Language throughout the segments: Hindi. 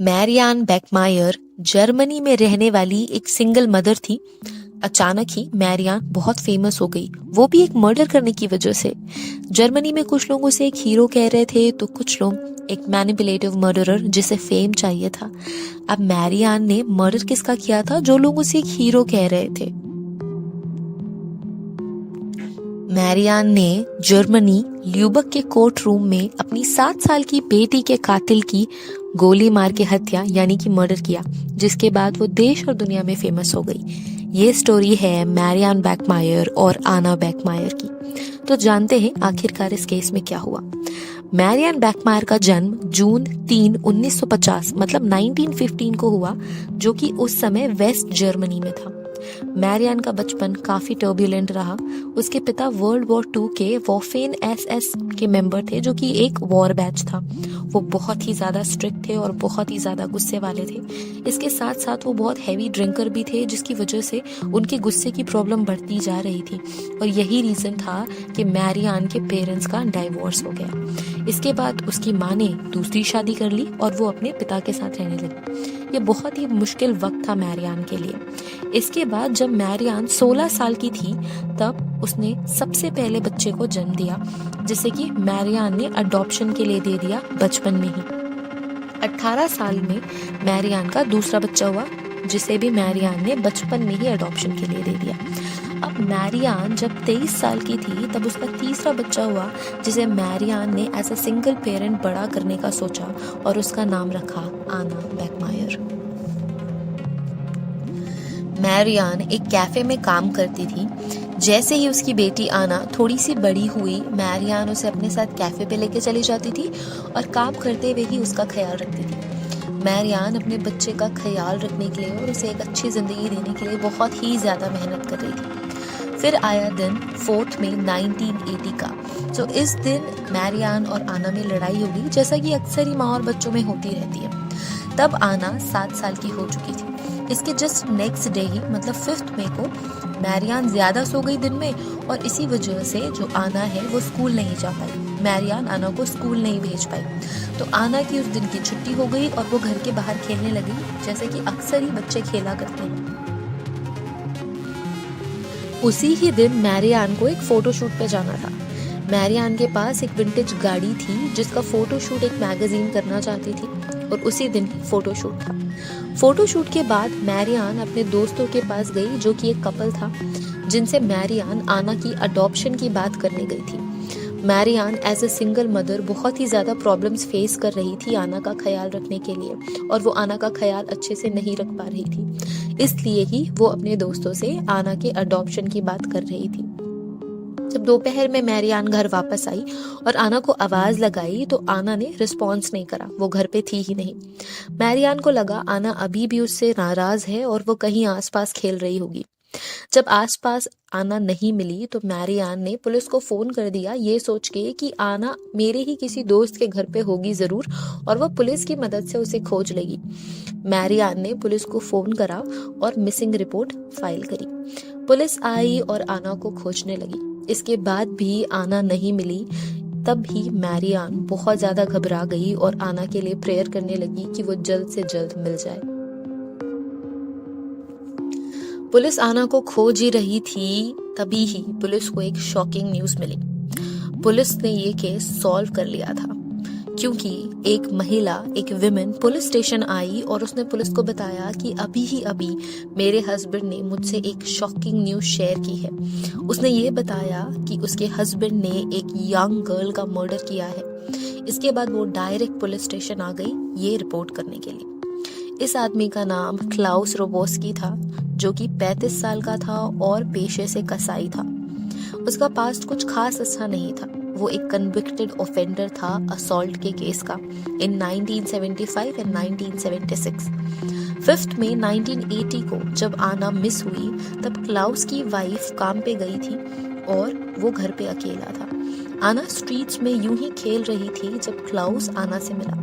मैरियान बैकमायर जर्मनी में रहने वाली एक सिंगल मदर थी। अचानक ही मैरियान बहुत फेमस हो गई, वो भी एक मर्डर करने की वजह से। जर्मनी में कुछ लोग उसे एक हीरो कह रहे थे तो कुछ लोग एक मैनिपुलेटिव मर्डरर जिसे फेम चाहिए था। अब मैरियान ने मर्डर किसका किया था जो लोग उसे एक हीरो कह रहे थे? मैरियान ने जर्मनी ल्यूबक के कोर्ट रूम में अपनी 7 साल की बेटी के कातिल की गोली मार के हत्या यानी कि मर्डर किया, जिसके बाद वो देश और दुनिया में फेमस हो गई। ये स्टोरी है मैरियान बैकमायर और आना बैकमायर की। तो जानते हैं आखिरकार इस केस में क्या हुआ। मैरियान बैकमायर का जन्म जून 3, 1950 मतलब 1915 को हुआ, जो कि उस समय वेस्ट जर्मनी में था। मैरियान का बचपन काफी टर्ब्यूलेंट रहा। उसके पिता वर्ल्ड वॉर 2 के वॉफेन एसएस के मेंबर थे, जो कि एक वॉर बैच था। वो बहुत ही ज्यादा स्ट्रिक्ट थे और बहुत ही ज्यादा गुस्से वाले थे। इसके साथ साथ वो बहुत हैवी ड्रिंकर भी थे, जिसकी वजह से उनके गुस्से की प्रॉब्लम बढ़ती जा रही थी। और यही रीजन था कि मैरियान के पेरेंट्स का डाइवोर्स हो गया। इसके बाद उसकी माँ ने दूसरी शादी कर ली और वो अपने पिता के साथ रहने लगी। ये बहुत ही मुश्किल वक्त था मैरियान के लिए। इसके बाद जब मैरियान 16 साल की थी, तब उसने सबसे पहले बच्चे को जन्म दिया, जिसे कि मैरियान ने अडॉप्शन के लिए दे दिया बचपन में ही। 18 साल में मैरियान का दूसरा बच्चा हुआ, जिसे भी मैरियान ने बचपन में ही अडॉप्शन के लिए दे दिया। अब मैरियान जब 23 साल की थी, तब उसका तीसरा बच्चा हुआ, जिसे मैरियान ने एज अ सिंगल पेरेंट बड़ा करने का सोचा और उसका नाम रखा आना बैकमायर। मैरियान एक कैफे में काम करती थी। जैसे ही उसकी बेटी आना थोड़ी सी बड़ी हुई, मैरियान उसे अपने साथ कैफे पे लेके चली जाती थी और काम करते हुए ही उसका ख्याल रखती थी। मैरियान अपने बच्चे का ख्याल रखने के लिए और उसे एक अच्छी जिंदगी देने के लिए बहुत ही ज्यादा मेहनत कर रही थी। फिर आया दिन 4 मई 1980 का। तो इस दिन मैरियान और आना में लड़ाई हो गई, जैसा कि अक्सर ही माँ और बच्चों में होती रहती है। तब आना 7 साल की हो चुकी थी। इसके जस्ट नेक्स्ट डे ही मतलब 5 मई को मैरियान ज्यादा सो गई दिन में, और इसी वजह से जो आना है वो स्कूल नहीं जा पाई। मैरियान आना को स्कूल नहीं भेज पाई, तो आना की उस दिन की छुट्टी हो गई और वो घर के बाहर खेलने लगी, जैसे कि अक्सर ही बच्चे खेला करते हैं। उसी ही दिन मैरियान को एक फोटोशूट पे जाना था। मैरियान के पास एक विंटेज गाड़ी थी, जिसका फोटोशूट एक मैगजीन करना चाहती थी, और उसी दिन ही फोटोशूट था। फोटोशूट के बाद मैरियान अपने दोस्तों के पास गई, जो कि एक कपल था, जिनसे मैरियान आना की अडॉप्शन की बात करने गई थी। Marianne as a single mother बहुत ही ज्यादा प्रॉब्लम्स फेस कर रही थी आना का ख्याल रखने के लिए, और वो आना का ख्याल अच्छे से नहीं रख पा रही थी। इसलिए ही वो अपने दोस्तों से आना के अडॉप्शन की बात कर रही थी। जब दोपहर में मैरियान घर वापस आई और आना को आवाज लगाई, तो आना ने रिस्पॉन्स नहीं करा, वो घर पे थी ही नहीं। मैरियान को लगा आना अभी भी उससे नाराज है और वो कहीं आसपास खेल रही होगी। जब आसपास आना नहीं मिली, तो मैरियान ने पुलिस को फोन कर दिया, ये सोच के कि आना मेरे ही किसी दोस्त के घर पे होगी जरूर, और वह पुलिस की मदद से उसे खोज लेगी। मैरियान ने पुलिस को फोन करा और मिसिंग रिपोर्ट फाइल करी। पुलिस आई और आना को खोजने लगी। इसके बाद भी आना नहीं मिली। तब ही मैरियान बहुत ज्यादा घबरा गई और आना के लिए प्रेयर करने लगी कि वो जल्द से जल्द मिल जाए। पुलिस आना को खोज ही रही थी, तभी ही पुलिस को एक शॉकिंग न्यूज मिली। पुलिस ने ये केस सॉल्व कर लिया था, क्योंकि एक महिला, एक विमेन पुलिस स्टेशन आई और उसने पुलिस को बताया कि अभी ही अभी मेरे हस्बैंड ने मुझसे एक शॉकिंग न्यूज शेयर की है। उसने ये बताया कि उसके हस्बैंड ने एक यंग गर्ल का मर्डर किया है। इसके बाद वो डायरेक्ट पुलिस स्टेशन आ गई ये रिपोर्ट करने के लिए। इस आदमी का नाम क्लाउस रोबोस्की था, जो कि 35 साल का था और पेशे से कसाई था। उसका पास्ट कुछ खास अच्छा नहीं था। वो एक कन्विक्टेड ऑफेंडर था असॉल्ट के केस का इन 1975 एंड 1976। 5 मई 1980 को जब आना मिस हुई, तब क्लाउस की वाइफ काम पे गई थी और वो घर पे अकेला था। आना स्ट्रीट्स में यूं ही खेल रही थी जब क्लाउस आना से मिला।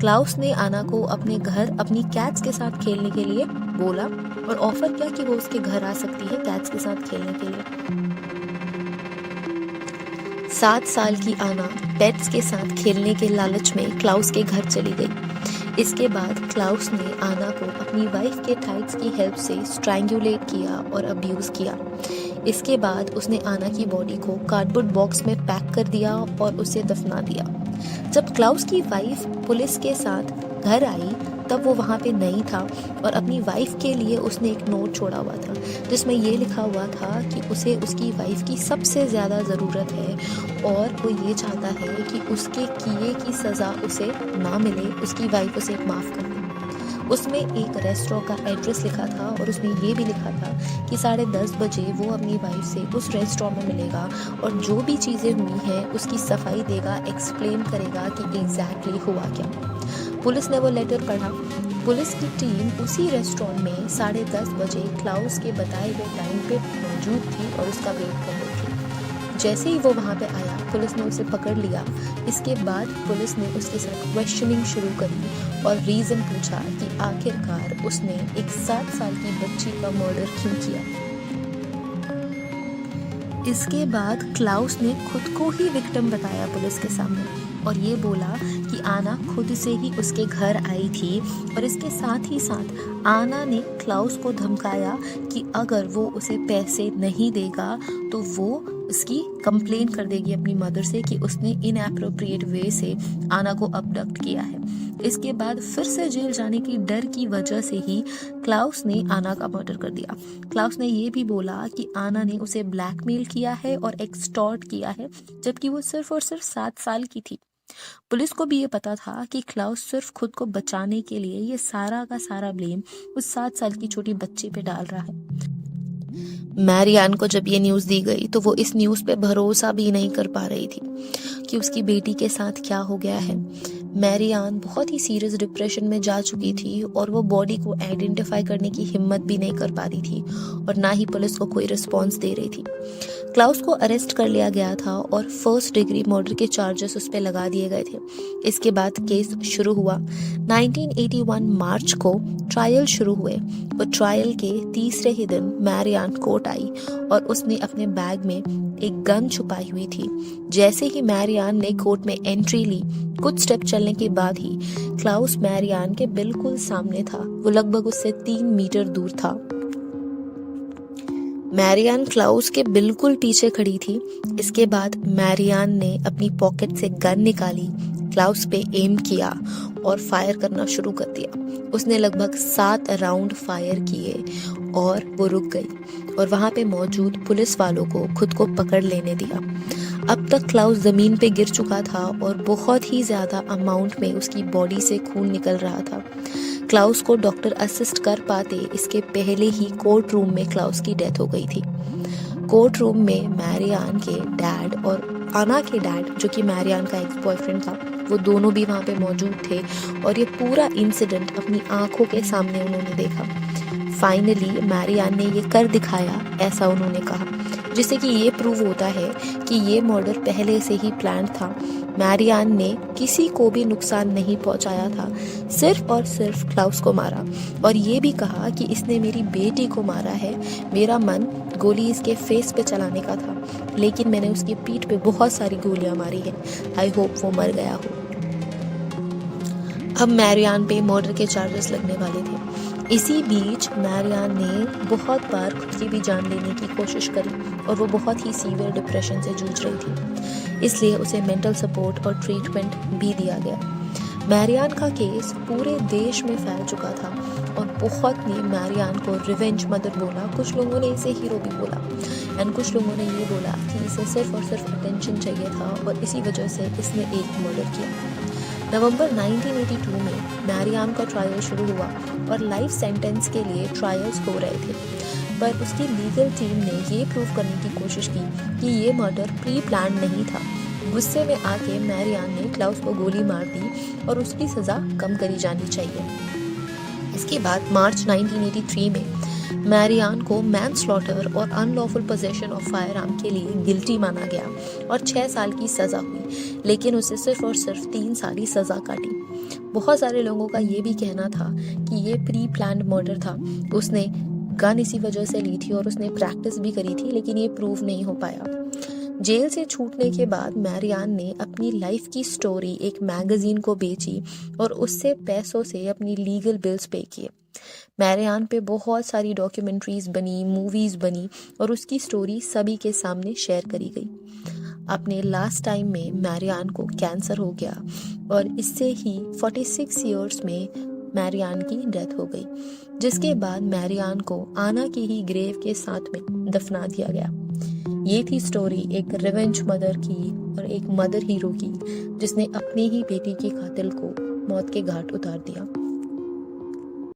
क्लाउस ने आना को अपने घर अपनी कैट्स के साथ खेलने के लिए बोला और ऑफर किया कि वो उसके घर आ सकती है कैट्स के साथ खेलने के लिए। 7 साल की आना पेट्स के साथ खेलने के लालच में क्लाउस के घर चली गई। इसके बाद क्लाउस ने आना को अपनी वाइफ के टाइट्स की हेल्प से स्ट्रैंगुलेट किया और अब्यूज किया। इसके बाद उसने आना की बॉडी को कार्डबोर्ड बॉक्स में पैक कर दिया और उसे दफना दिया। जब क्लाउस की वाइफ पुलिस के साथ घर आई तब वो वहाँ पे नहीं था और अपनी वाइफ के लिए उसने एक नोट छोड़ा हुआ था जिसमें ये लिखा हुआ था कि उसे उसकी वाइफ की सबसे ज़्यादा ज़रूरत है और वो ये चाहता है कि उसके किए की सज़ा उसे ना मिले, उसकी वाइफ उसे माफ़ कर दे। उसमें एक रेस्टोरेंट का एड्रेस लिखा था और उसमें ये भी लिखा था कि 10:30 बजे वो अपनी वाइफ से उस रेस्टोरेंट में मिलेगा और जो भी चीज़ें हुई हैं उसकी सफाई देगा, एक्सप्लेन करेगा कि एग्जैक्टली हुआ क्या। पुलिस ने वो लेटर पढ़ा। पुलिस की टीम उसी रेस्टोरेंट में 10:30 बजे क्लाउस के बताए गए टाइम पे मौजूद थी और उसका वेट कर रही थी। जैसे ही वो वहाँ पे आया पुलिस ने उसे पकड़ लिया। इसके बाद पुलिस ने उसके साथ क्वेश्चनिंग शुरू करी और रीज़न पूछा कि आखिरकार उसने एक 7 साल की बच्ची का मर्डर क्यों किया। इसके बाद क्लाउस ने खुद को ही विक्टिम बताया पुलिस के सामने और ये बोला कि आना खुद से ही उसके घर आई थी और इसके साथ ही साथ आना ने क्लाउस को धमकाया कि अगर वो उसे पैसे नहीं देगा तो वो उसकी कंप्लेन कर देगी अपनी मदर से कि उसने इनएप्रोप्रिएट वे से आना को अबडक्ट किया है। इसके बाद फिर से जेल जाने की डर की वजह से ही क्लाउस ने आना का मर्डर कर दिया। क्लाउस ने ये भी बोला कि आना ने उसे ब्लैकमेल किया है और एक्सटॉर्ट किया है जबकि वो सिर्फ और सिर्फ 7 साल की थी। पुलिस को भी ये पता था कि क्लाउस सिर्फ खुद को बचाने के लिए ये सारा का सारा ब्लेम उस 7 साल की छोटी बच्ची पे डाल रहा है। मैरियान को जब ये न्यूज़ दी गई तो वो इस न्यूज़ पे भरोसा भी नहीं कर पा रही थी कि उसकी बेटी के साथ क्या हो गया है। मैरियान बहुत ही सीरियस डिप्रेशन में जा चुकी थी और वो बॉडी को आइडेंटिफाई करने की हिम्मत भी नहीं कर पा रही थी और ना ही पुलिस को कोई रिस्पॉन्स दे रही थी। क्लाउस को अरेस्ट कर लिया गया था और 1st डिग्री मर्डर के चार्जेस उस पर लगा दिए गए थे। इसके बाद केस शुरू हुआ। 1981 मार्च को ट्रायल शुरू हुए और ट्रायल के तीसरे ही दिन मैरियान कोर्ट आई और उसने अपने बैग में एक गन छुपाई हुई थी। जैसे ही मैरियान ने कोर्ट में एंट्री ली कुछ स्टेप चलने के बाद ही क्लाउस मैरियान के बिल्कुल सामने था। वो लगभग उससे 3 मीटर दूर था। मैरियान क्लाउस के बिल्कुल पीछे खड़ी थी। इसके बाद मैरियान ने अपनी पॉकेट से गन निकाली, क्लाउस पे एम किया और फायर करना शुरू कर दिया। उसने लगभग 7 राउंड फायर किए और वो रुक गई और वहां पे मौजूद पुलिस वालों को खुद को पकड़ लेने दिया। अब तक क्लाउस जमीन पे गिर चुका था और बहुत ही ज्यादा अमाउंट में उसकी बॉडी से खून निकल रहा था। क्लाउस को डॉक्टर असिस्ट कर पाते इसके पहले ही कोर्ट रूम में क्लाउस की डेथ हो गई थी। कोर्ट रूम में मैरियान के डैड और आना के डैड, जो कि मैरियान का एक्स बॉयफ्रेंड था, वो दोनों भी वहाँ पे मौजूद थे और ये पूरा इंसिडेंट अपनी आंखों के सामने उन्होंने देखा। फाइनली मैरियान ने ये कर दिखाया, ऐसा उन्होंने कहा, जिससे कि ये प्रूव होता है कि ये मर्डर पहले से ही प्लान था। मैरियान ने किसी को भी नुकसान नहीं पहुंचाया था, सिर्फ और सिर्फ क्लाउस को मारा और ये भी कहा कि इसने मेरी बेटी को मारा है। मेरा मन गोली इसके फेस पे चलाने का था, लेकिन मैंने उसकी पीठ पे बहुत सारी गोलियां मारी है। आई होप वो मर गया हो। अब मैरियान पे मर्डर के चार्जेस लगने वाले थे। इसी बीच मैरियान ने बहुत बार खुद की भी जान लेने की कोशिश करी और वो बहुत ही सीवियर डिप्रेशन से जूझ रही थी, इसलिए उसे मेंटल सपोर्ट और ट्रीटमेंट भी दिया गया। मैरियान का केस पूरे देश में फैल चुका था और बहुत ने मैरियान को रिवेंज मदर बोला, कुछ लोगों ने इसे हीरो भी बोला एंड कुछ लोगों ने ये बोला कि इसे सिर्फ और सिर्फ अटेंशन चाहिए था और इसी वजह से इसने एक मर्डर किया। नवंबर 1982 में मैरियान का ट्रायल शुरू हुआ और लाइफ सेंटेंस के लिए ट्रायल्स हो रहे थे, पर उसकी लीगल टीम ने ये प्रूव करने की कोशिश की कि ये मर्डर प्री प्लान नहीं था। गुस्से में आके मैरियान ने क्लाउस को गोली मार दी और उसकी सज़ा कम करी जानी चाहिए। इसके बाद मार्च 1983 में मैरियान को मैनस्लॉटर और unlawful possession of fire arm के लिए गिल्टी माना गया और 6 साल की सज़ा हुई, लेकिन उसे सिर्फ और सिर्फ 3 साल ही सज़ा काटी। बहुत सारे लोगों का ये भी कहना था कि ये प्री प्लान्ड मर्डर था, उसने गन इसी वजह से ली थी और उसने प्रैक्टिस भी करी थी, लेकिन ये प्रूव नहीं हो पाया। जेल से छूटने के बाद मैरियान ने अपनी लाइफ की स्टोरी एक मैगजीन को बेची और उससे पैसों से अपनी लीगल बिल्स पे किए। मैरियान पे बहुत सारी डॉक्यूमेंट्रीज बनी, मूवीज बनी और उसकी स्टोरी सभी के सामने शेयर करी गई। अपने लास्ट टाइम में मैरियान को कैंसर हो गया और इससे ही 46 इयर्स में मैरियान की डेथ हो गई, जिसके बाद मैरियान को आना की ही ग्रेव के साथ में दफना दिया गया। ये थी स्टोरी एक रिवेंज मदर की और एक मदर हीरो की, जिसने अपनी ही बेटी के कातिल को मौत के घाट उतार दिया।